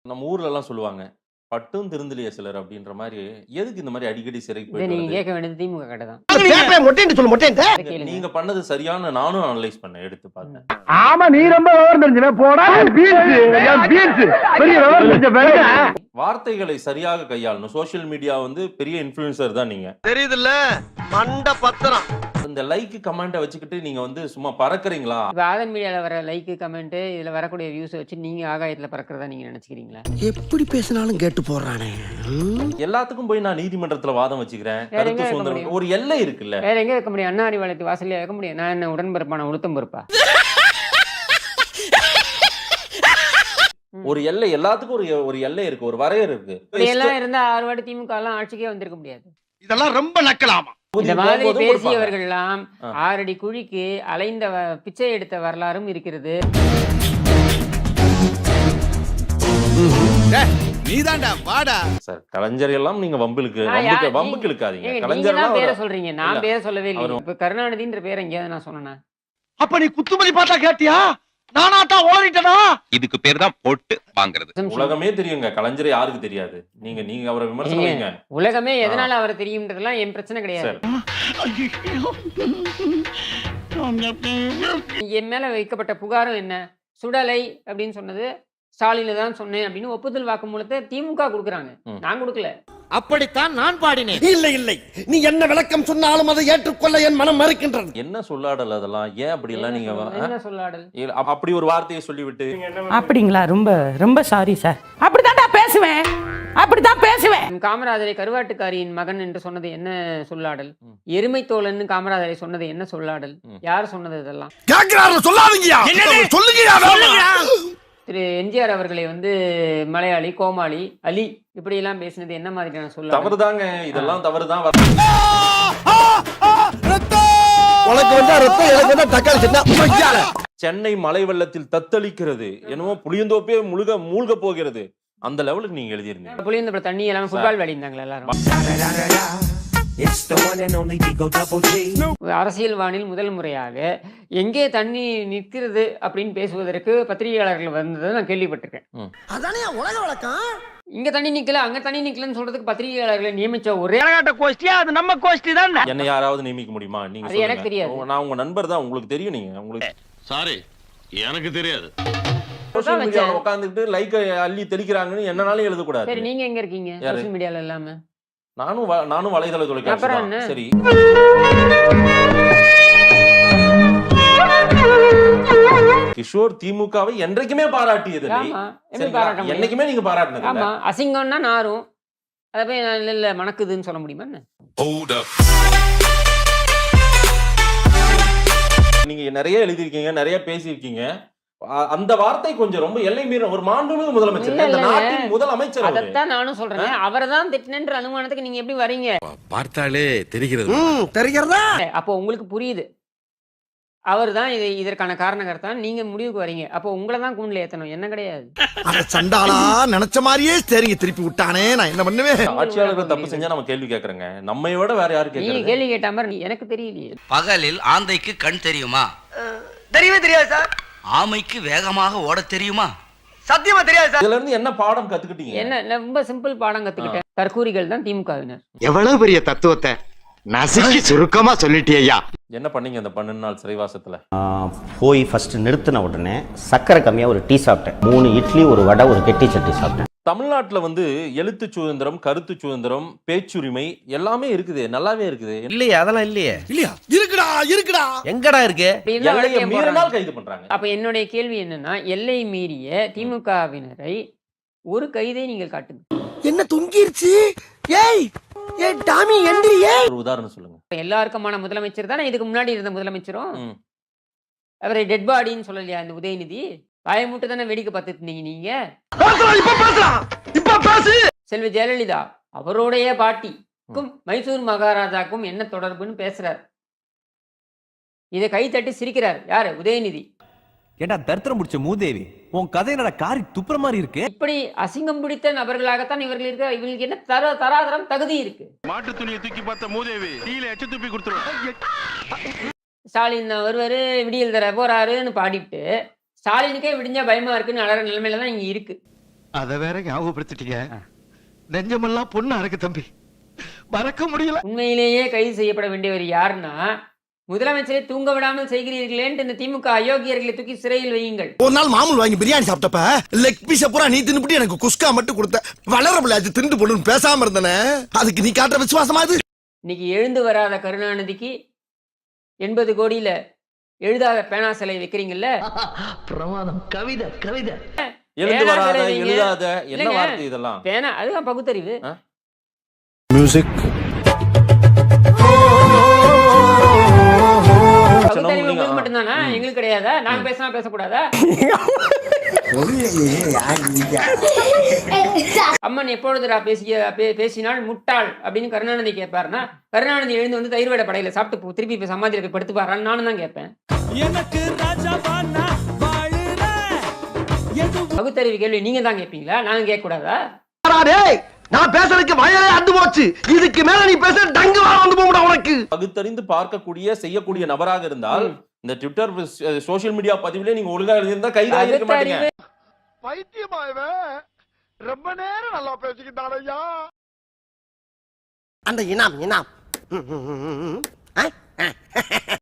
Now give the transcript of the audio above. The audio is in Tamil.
நம்ம ஊர்ல எல்லாம் சொல்லுவாங்க. பட்டும் திருந்தலையே சிலர் அப்படின்ற மாரி, எதுக்கு இந்த மாரி அடிக்கடி சிறைக்கு இதை போயிட்டு நீங்க வரது? கேட்க வேண்டியது திமுக கிட்ட தான். மொட்டைன்னு கேளுங்க. நீங்க பண்ணது சரியான்னு நானும் அனலைஸ் பண்ணேன். எடுத்து பார்த்தேன். ஆமா நீ ரொம்ப விவரம் தெரிஞ்சுன போடா பீன்ஸ் பெரிய விவரம் தெரிஞ்ச வார்த்தைகளை சரியாக கையாளணும். சோசியல் மீடியா வந்து பெரிய இன்ஃப்ளூயன்சர் தான் நீங்க. தெரியுதுல்ல மண்ட பத்திரம். இந்த லைக் கமெண்ட்ட வச்சுக்கிட்டு நீங்க வந்து சும்மா பறக்குறீங்களா? இப்ப ஆதன் மீடியால வர லைக் கமெண்ட் இதுல வரக்கூடிய வியூஸ் வச்சு நீங்க ஆகாயத்துல பறக்கிறதா நீங்க நினைச்சுக்கிறீங்களா? எப்படி பேசினாலும் கேட்டு போடுறானே. எல்லாத்துக்கும் போய் நான் நீதிமன்றத்துல வாதம் வச்சுக்கிறேன். வேற எங்க கருத்து வைக்க சுதந்திரம் முடியும்? ஒரு எல்லை இருக்குல்ல. வேற எங்க வைக்க முடியும்? அண்ணா அறிவாலயத்து வாசல்ல வைக்க முடியும்? நான் என்ன உடன்பரப்பான உளுத்தம் பொறுப்பா? ஒரு எல்லை எல்லாத்துக்கும் ஒரு எல்லை இருக்கு. ஒரு வரையறை இருக்கு. எல்லாம் இருந்தா 6 வாட்டி திமுக எல்லாம் ஆட்சிக்கே வந்திருக்க முடியாது. இதெல்லாம் ரொம்ப நக்கலாமா. இந்த மாதிரி போகும்போதும் பேசியவர்கள் எல்லாம் 6 அடி குழிக்கு அலைந்த பிச்சை எடுத்த வரலாறும் இருக்கிறது. நீதான்டா வாடா. சார், கலைஞர் எல்லாம் நீங்க வம்புக்கு இழுக்காதீங்க. நீங்க கலைஞர் தான் பேரை எல்லாம் சொல்றீங்க, நான் இல்ல. பேரை சொல்லவே இல்லை. அவரு- இப்ப கருணாநிதின்ற பேரை எங்கேயாவது நான் சொன்னேனா? அப்ப நீ குத்துமதி பார்த்தா கேட்டியா? நானாத்தான் ஓடிட்டனா. இதுக்கு பேர் தான் போட்டு வாங்குறது. உலகமே தெரியுங்க. கலைஞர் யாருக்கு தெரியாது? நீங்க அவரை விமர்சனம் வைங்க. உலகமே எதனால அவரை தெரியும்ன்றதெல்லாம் என் பிரச்சனை கிடையாது. என் மேல வைக்கப்பட்ட புகாரும் என்ன? சுடலை அப்படின்னு சொன்னது ஸ்டாலின் தான் சொன்னேன் அப்படின்னு ஒப்புதல் வாக்குமூலத்தை திமுக கொடுக்குறாங்க, நான் கொடுக்கல. அப்படித்தான் நான் பாடினேன். இல்லை இல்லை, நீ என்ன விளக்கம் சொன்னாலும் அதை ஏற்றுக்கொள்ள என் மனம் மறுக்கின்றது. என்ன சொல்லாடல் அதெல்லாம்? ஏன் அப்படி எல்லாம் நீங்க என்ன சொல்லாடல்? அப்படி ஒரு வார்த்தையை சொல்லிவிட்டு அப்படிங்களா? ரொம்ப ரொம்ப சாரி சார். அப்படித்தான்டா பேசுவேன், அப்படித்தான் பேசுவேன். காமராஜரை கருவாட்டுக்காரியின் மகன் என்று சொன்னது என்ன சொல்லாடல்? எருமை தோழன் காமராஜரை சொன்னது என்ன சொல்லாடல்? யார் சொன்னது இதெல்லாம்? கேக்குறாரு சொல்லாதீங்கயா. சொல்லுங்கயா. திரு எம்ஜிஆர் அவர்களை வந்து மலையாளி, கோமாளி, அலி இப்படி எல்லாம் பேசினது என்ன மாதிரியான சொல்லாடல்? தவறுதாங்க. இதெல்லாம் தவறுதான். உனக்கு வந்தா ரத்தம், எனக்கு வந்தா தக்காளி சட்னி. சென்னை மழை வெள்ளத்தில் தத்தளிக்கிறது, என்னமோ புளியந்தோப்பே மூழ்க போகிறது. அந்த லெவலுக்கு நீங்க எழுதிருந்தீங்க. புளியந்தோட தண்ணி எல்லாமே ஃபுட்பால் விளையாண்டாங்களா எல்லாரும்? அரசியல் வானில் முதல் முறையாக எங்கே தண்ணி நிற்கிறது அப்படின்னு பேசுவதற்கு பத்திரிகையாளர்கள் வந்ததை நான் கேள்விப்பட்டிருக்கேன். அதானே உலக வழக்கம். இங்க தண்ணி நிக்கல, அங்க தண்ணி நிக்கலன்னு சொல்றதுக்கு பத்திரிகையாளர்களை நியமிச்ச ஒரே கோஷ்டியா அது நம்ம கோஷ்டி தான். என்ன யாராவது நியமிக்க முடியுமா? நீங்க அது எனக்கு சொல்லுங்க. தெரியாது. நான் உங்க நண்பர் தான், உங்களுக்கு தெரியும். நீங்க உங்களுக்கு சாரி, எனக்கு தெரியாது. சோஷியல் மீடியால உட்கார்ந்துட்டு லைக் அள்ளி தெளிக்கிறாங்கன்னு என்னனாலும் எழுதக்கூடாது. சரி, நீங்க எங்க இருக்கீங்க யாரு? சோஷியல் மீடியால இல்லாம? நானும் வலைதள தொலைக்காட்சி அப்புறம் தான். என்ன? சரி, கிஷோர் திமுகவை என்றைக்குமே பாராட்டியதில்லை. ஆமா, எப்படி சரிங்களா? பாராட்ட முடியும்? என்னைக்குமே நீங்க பாராட்டினது இல்ல. ஆமா, அசிங்கம்னா நாரும் அதை போய் நான் இல்ல மணக்குதுன்னு சொல்ல முடியுமா என்ன? நீங்க நிறைய எழுதிருக்கீங்க, நிறைய பேசியிருக்கீங்க. அந்த வார்த்தை கொஞ்சம் ரொம்ப எல்லை மீறின ஒரு மாண்புமிகு முதலமைச்சர், இல்ல, இந்த இல்ல. நாட்டின் முதலமைச்சர் அவரு. அதைத்தான் நானும் சொல்றேன். அவரை தான் திட்டினன்ற அனுமானத்துக்கு நீங்க எப்படி வரீங்க? பார்த்தாலே தெரிகிறது. தெரிகிறதா? அப்போ உங்களுக்கு புரியுது அவர் தான் இதற்கான காரணகர்த்தான், நீங்க முடிவுக்கு வரீங்க. அப்போ உங்களை தான் கூண்டில் ஏத்தணும், என்ன கிடையாது. அட சண்டாளா, நினைச்ச மாதிரியே சரிங்க திருப்பி விட்டானே, நான் என்ன பண்ணுவேன்? ஆட்சியாளர்கள் தப்பு செஞ்சா நம்ம கேள்வி கேக்குறோங்க. நம்மை விட வேற யாரு நீங்க கேக்குறது? கேள்வி கேட்ட மாதிரி எனக்கு தெரியலையே. பகலில் ஆந்தைக்கு கண் தெரியுமா? தெரியவே தெரியாது சார். ஆமைக்கு வேகமாக ஓட தெரியுமா? சத்தியமா தெரியாது சார். இதுல இருந்து என்ன பாடம் கத்துக்கிட்டீங்க? என்ன ரொம்ப சிம்பிள் பாடம் கத்துக்கிட்டேன். தற்கூரிகள் தான் திமுகவினர். எவ்வளவு பெரிய தத்துவத்தை நசுக்கி சுருக்கமா சொல்லிட்டியா. என்ன பண்ணீங்க அந்த 12 நாள் சிறைவாசத்துல? போய் ஃபர்ஸ்ட் நிறுத்தின உடனே சக்கரை கம்மியாக ஒரு டீ சாப்பிட்டேன். 3 இட்லி, ஒரு வடை, ஒரு கெட்டி சட்னி சாப்பிட்டேன். தமிழ்நாட்டுல வந்து எழுத்து சுதந்திரம், கருத்து சுதந்திரம், பேச்சுரிமை எல்லாமே இருக்குது, நல்லாவே இருக்குது. இல்லையே, அதெல்லாம் இல்லையே. இல்லையா? இருக்குடா. எங்கடா இருக்கு? அப்படி இருந்தா எல்லையை வழக்கே போடுறாங்க. மீறினால் கைது பண்றாங்க. அப்ப என்னுடைய கேள்வி என்னன்னா, எல்லை மீறிய திமுகவினரை ஒரு கைதை நீங்கள் காட்டுங்க. என்ன தொங்கிருச்சு? ஏய் டாமி எந்திரியே. ஒரு உதாரணம் சொல்லுங்க. எல்லாருக்குமான முதலமைச்சர் தானே இதுக்கு முன்னாடி இருந்த முதலமைச்சரும். ம். அவரை டெட் பாடின்னு சொல்லலையா இந்த உதயநிதி? பயமுட்டு தானே வேடிக்கை பார்த்துட்டு இருந்தீங்க நீங்க. இப்ப பேசு. செல்வி ஜெயலலிதா அவருடைய பாட்டிக்கும் மைசூர் மகாராஜாக்கும் என்ன தொடர்புன்னு பேசுறாரு. இதை கை தட்டி சிரிக்கிறார் யாரு? உதயநிதி. ஏண்டா தரித்திரம் முடிச்ச மூதேவி, உன் கதை என்னடா காரி துப்புற மாதிரி இருக்கு. இப்படி அசிங்கம் பிடித்த நபர்களாகத்தான் இவர்கள் இருக்க. இவங்களுக்கு என்ன தராதரம் தகுதி இருக்கு? மாட்டு துணியை தூக்கி பார்த்த மூதேவி டீல எச்ச துப்பி கொடுத்துரும். ஸ்டாலின் ஒருவர் விடியல் தர போறாருன்னு பாடிட்டு, ஸ்டாலினுக்கே விடிஞ்சா பயமா இருக்குன்னு அழற நிலைமையில தான் இங்க இருக்கு. அத வேற ஞாபகப்படுத்திட்டீங்க. நெஞ்சமெல்லாம் பொண்ணா இருக்கு தம்பி, மறக்க முடியல. உண்மையிலேயே கைது செய்யப்பட வேண்டியவர் யாருன்னா, முதலமைச்சரை தூங்க விடாமல் செய்கிறீர்களேன்ட்டு இந்த திமுக அயோக்கியர்களை தூக்கி சிறையில் வையுங்கள். ஒரு நாள் மாமூல் வாங்கி பிரியாணி சாப்பிட்டப்ப லெக் பீஸ பூரா நீ தின்னுபிட்டு எனக்கு குஸ்கா மட்டும் கொடுத்த. வளரபிள்ள அது திண்டு போடுன்னு பேசாம இருந்தனே, அதுக்கு நீ காட்டுற விசுவாசமா அது? இன்னைக்கு எழுந்து வராத கருணாநிதிக்கு 80 கோடியில எழுதாத பேனா சிலை வைக்கிறீங்கல்ல. பிரமாதம். கவிதை கவிதை. எழுந்து பேனா வராத சிலை வைங்க. எழுதாத என்ன இல்லைங்க. வார்த்தை இதெல்லாம்? பேனா அதுதான் பகுத்தறிவு. மியூசிக். பகுத்தறிவு உங்களுக்கு மட்டும்தானா? எங்களுக்கு கிடையாதா? நாங்க பேசினா பேசக்கூடாதா? அம்மன் எப்பொழுதுடா பேசினால் முட்டாள் அப்படின்னு கருணாநிதி கேட்பாருன்னா, கருணாநிதி எழுந்து வந்து தயிர் வடை படையில சாப்பிட்டு திருப்பி இப்ப சமாதியில போய் படுத்துப்பாரான்னு நானும் தான் கேட்பேன். பகுத்தறிவு கேள்வி நீங்க தான் கேட்பீங்களா? நாங்க கேட்க கூடாதா? நான் பேசுறதுக்கு வயலே அந்து போச்சு. இதுக்கு மேல நீ பேச டங்கு வர வந்து போடா உனக்கு. பகுத்தறிந்து பார்க்கக்கூடிய செய்யக்கூடிய நபராக இருந்தால் இந்த ட்விட்டர் சோசியல் மீடியா பதிவிலே நீங்க ஒழுங்கா எழுதியிருந்தா கைதாக இருக்க மாட்டீங்க. பைத்தியமா இவன்? ரொம்ப நேரம் நல்லா பேசிக்கிட்டான் ஐயா. அந்த இனாம்